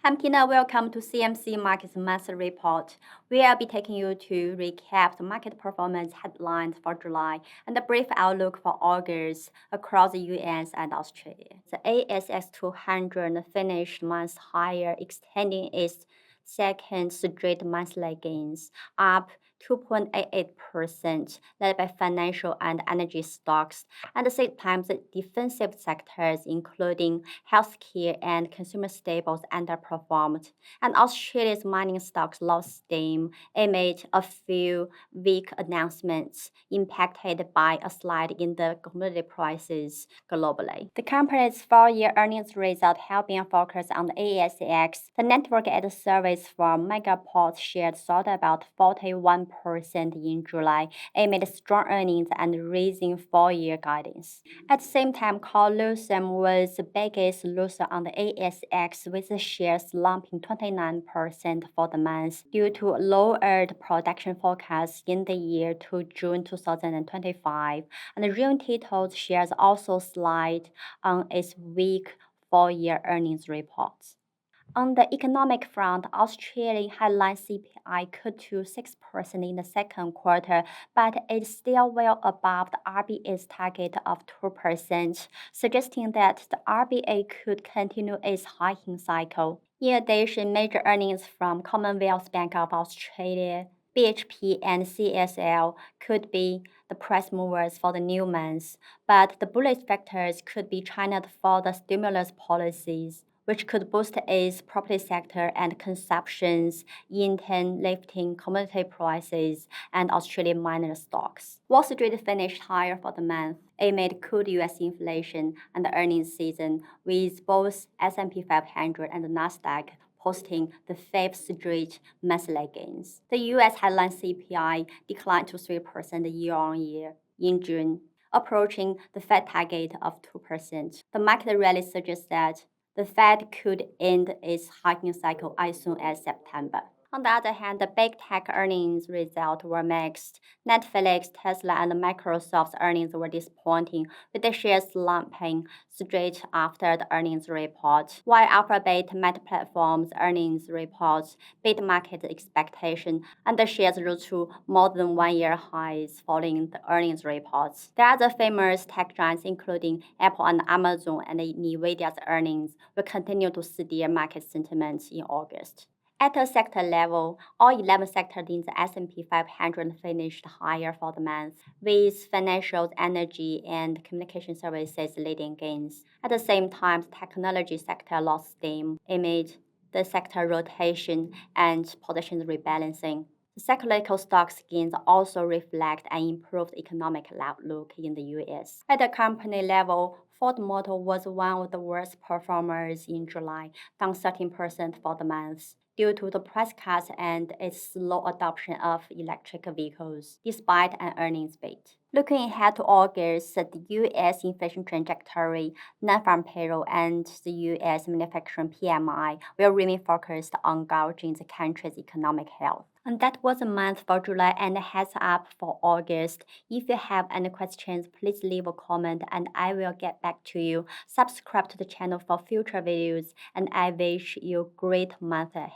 I'm Tina. Welcome to CMC Markets Monthly Report. We'll be taking you to recap the market performance headlines for July and a brief outlook for August across the US and Australia. The ASX 200 finished month higher, extending its second straight monthly gains, up 2.88%, led by financial and energy stocks. At the same time, the defensive sectors, including healthcare and consumer staples, underperformed, and Australia's mining stocks lost steam amid a few weak announcements impacted by a slide in the commodity prices globally. The company's full-year earnings result have been focused on the ASX. The network as a service from Megaport shares sold about 41% in July amid strong earnings and raising full-year guidance. At the same time, Lithium was the biggest loser on the ASX, with the shares slumping 29% for the month due to lowered production forecasts in the year to June 2025, and Rio Tinto's shares also slide on its weak full-year earnings reports. On the economic front, Australian headline CPI cut to 6% in the second quarter, but it's still well above the RBA's target of 2%, suggesting that the RBA could continue its hiking cycle. In addition, major earnings from Commonwealth Bank of Australia, BHP, and CSL could be the price movers for the new month, but the bullish factors could be China's further stimulus policies, which could boost its property sector and consumptions, in turn lifting commodity prices and Australian miner stocks. Wall Street finished higher for the month amid cool US inflation and the earnings season, with both S&P 500 and Nasdaq posting the fifth straight monthly gains. The US headline CPI declined to 3% year-on-year in June, approaching the Fed target of 2%. The market rally suggests that the Fed could end its hiking cycle as soon as September. On the other hand, the big tech earnings results were mixed. Netflix, Tesla, and Microsoft's earnings were disappointing, with the shares slumping straight after the earnings report, while Alphabet Meta Platforms' earnings reports beat market expectation, and the shares rose to more than one-year highs following the earnings reports. The other famous tech giants, including Apple and Amazon and Nvidia's earnings, will continue to steer market sentiment in August. At a sector level, all 11 sectors in the S&P 500 finished higher for the month, with financials, energy, and communication services leading gains. At the same time, the technology sector lost steam amid the sector rotation and position rebalancing. The cyclical stocks gains also reflect an improved economic outlook in the US. At the company level, Ford Motor was one of the worst performers in July, down 13% for the month, due to the price cuts and its slow adoption of electric vehicles, despite an earnings beat. Looking ahead to August, the U.S. inflation trajectory, non-farm payroll, and the U.S. manufacturing PMI will remain focused on gauging the country's economic health. And that was a month for July and a heads up for August. If you have any questions, please leave a comment and I will get back to you. Subscribe to the channel for future videos, and I wish you a great month ahead.